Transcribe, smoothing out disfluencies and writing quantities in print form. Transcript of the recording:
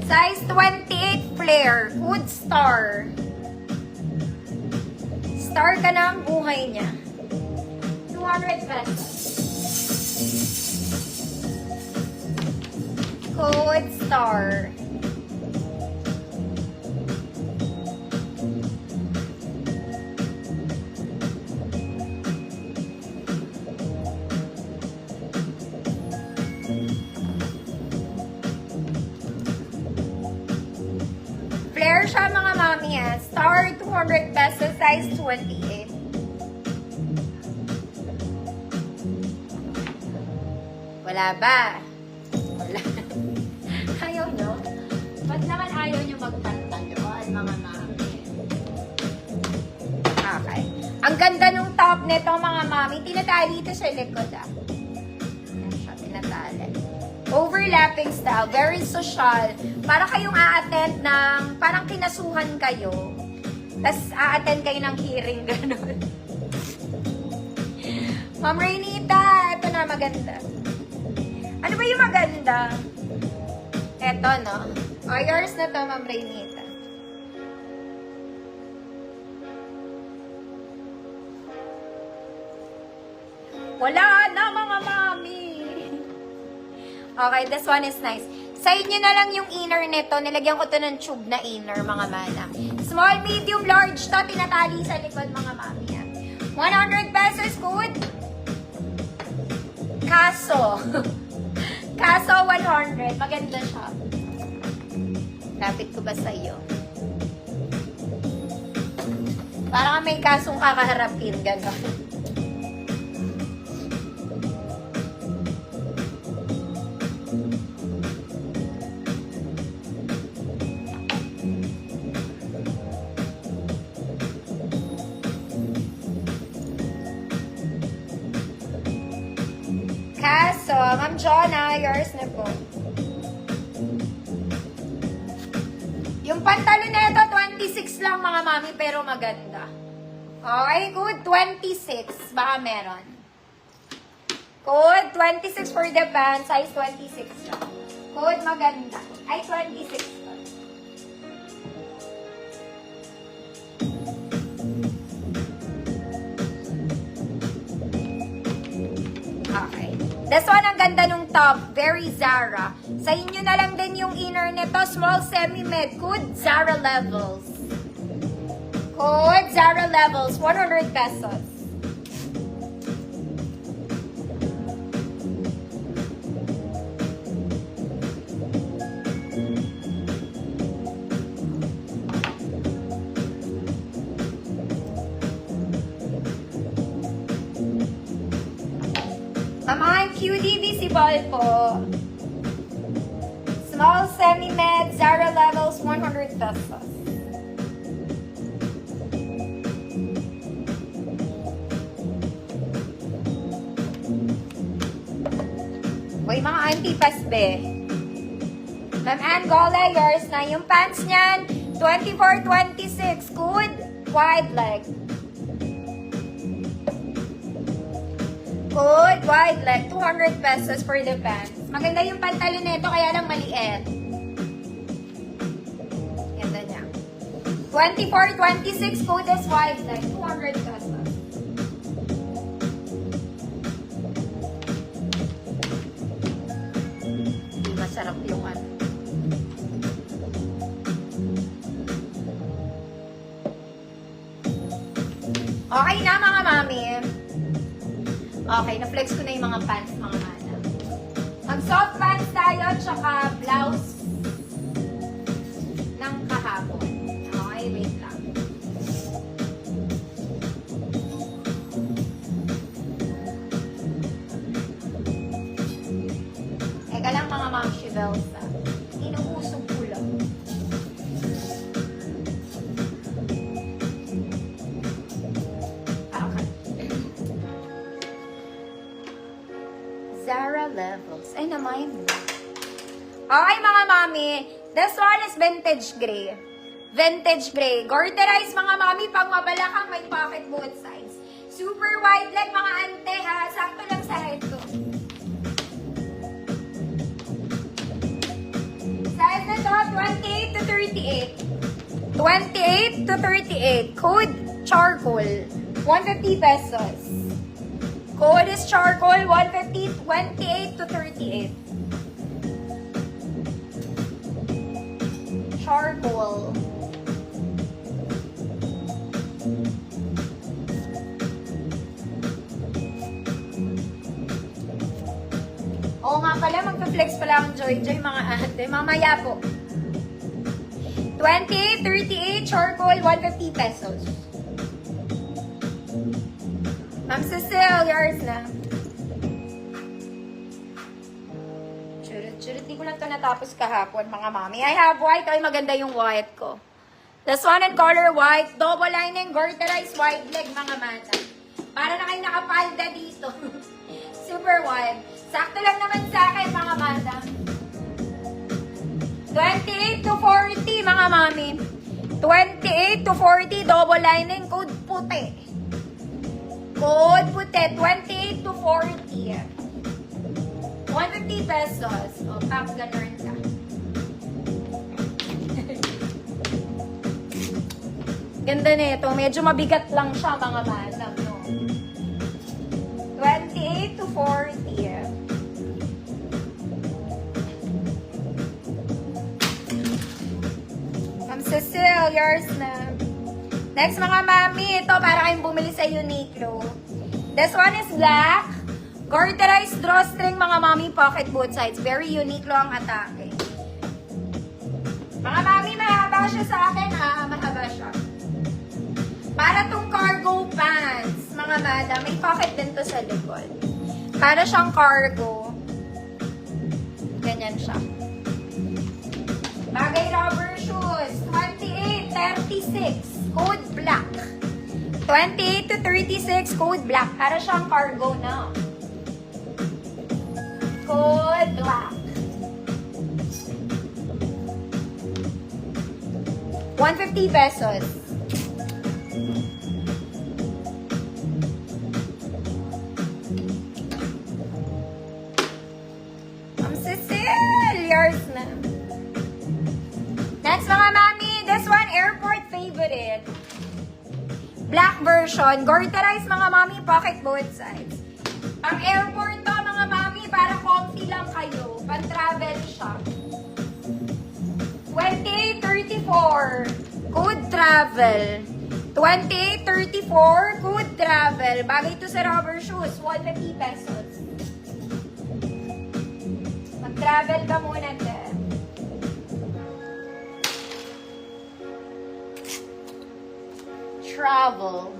Size 28 flare. Good star. Star ka na ang buhay niya. 200 pesos. Good star. Flare siya mga mami ha. Star 200 pesos, size 28. Wala ba? Wala. Ayaw nyo? Ba't naman ayaw nyo magpantaloan mga mami? Okay. Ang ganda nung top nito mga mami. Tinatali ito sa likod ah. Ayan siya, tinatali. Overlapping style, very social. Para kayong a-attend ng, parang kinasuhan kayo. Tapos a-attend kayo ng hearing, gano'n. Ma'am Rainita, ito na maganda. Ano ba yung maganda? Ito, no? O, yours na to, Ma'am Rainita. Wala na, mga mami. Okay, this one is nice. Sa inyo na lang yung inner nito. Nilagyan ko to ng tube na inner, mga mana. Small, medium, large to. Tinatali sa likod, mga mami. 100 pesos, good. Kaso. Kaso, 100. Maganda siya. Lapit ko ba sa iyo? Parang may kasong kakaharapin. Gano'n. Kaso, Ma'am Jonah, yours na po. Yung pantalon na ito, 26 lang mga mami, pero maganda. Okay, good. 26. Baka meron. Good. 26 for the pants. Size 26 lang. Good, maganda. Ay, 26 pa. Okay. This one, ang ganda nung top. Very Zara. Sa inyo na lang din yung inner nito. Small, semi-med. Good Zara levels. Good Zara levels. 100 pesos. Ang QD visible po. Small semi-med, Zara levels, 100 pesos. Uy, mga antipas be. Ma'am Ann Gole, yours na. Yung pants niyan, 24-26. Good, wide leg. Good, wide leg. 200 pesos for the pants. Maganda yung pantalon nito, kaya lang maliit. Ganda niya. 24-26 po this wide leg. 200 pesos. Hindi masarap yung ano. Okay na mga mami. Okay, na-flex ko na yung mga pants, mga mana. Mag-soft pants tayo, tsaka blouse ng kahapon. Okay, wait lang. Eka lang mga Ma'am Shivelsa. Inuusog ko lang. Zara levels. Ay, naman. Okay, mga mami. This one is vintage gray. Vintage gray. Garterize, mga mami. Pag mabalakang, may pocket both sides. Super wide leg, mga ante, ha. Sakto lang sa head ko. Size na to, 38. 28 to 38. Code charcoal. 150 pesos. Code is charcoal. 150. 28 to 38. Charcoal. Oo nga pala, magpa-flex pala ang Joy Joy mga ate. Mamaya po. 28, 38, charcoal, 150 pesos. Ma'am Cecile, yours na. Churut, di ko lang ito natapos kahapon, mga mami. I have white. Ay, maganda yung white ko. This one in color white. Double lining, garterized white leg, mga mata. Para na kayo nakapalda dito. Super white. Sakto lang naman sa akin, mga mata. 28 to 40, mga mami. 28 to 40, double lining, code puti. Code puti, 28 to 40. 150 pesos. O, pack ganun ka. Ganda na ito. Medyo mabigat lang siya, mga madam, no? 28 to 40. Ma'am Cecile, yours na. Next, mga mami, ito para kayong bumili sa Uniqlo. This one is black. Garterized drawstring, mga mami, pocket both sides. Very Uniqlo ang atake. Mga mami, mahaba siya sa akin, ha? Mahaba siya. Para tong cargo pants, mga madam, may pocket din to sa likod. Para siyang cargo. Ganyan siya. Bagay rubber shoes, 28, 36, code black. 28 to 36, code black. Para siyang cargo na. Code black. 150 pesos. Ma'am Cecile, yours na. Next, mga mami, this one, airport favorite. Black version, garterized, mga mami, pocket both sides. Ang airport to, mga mami, para comfy lang kayo. Pan-travel siya. 2834, code travel. 2834, code travel. Bagay ito sa rubber shoes, 150 pesos. Mag-travel ka muna din. Travel.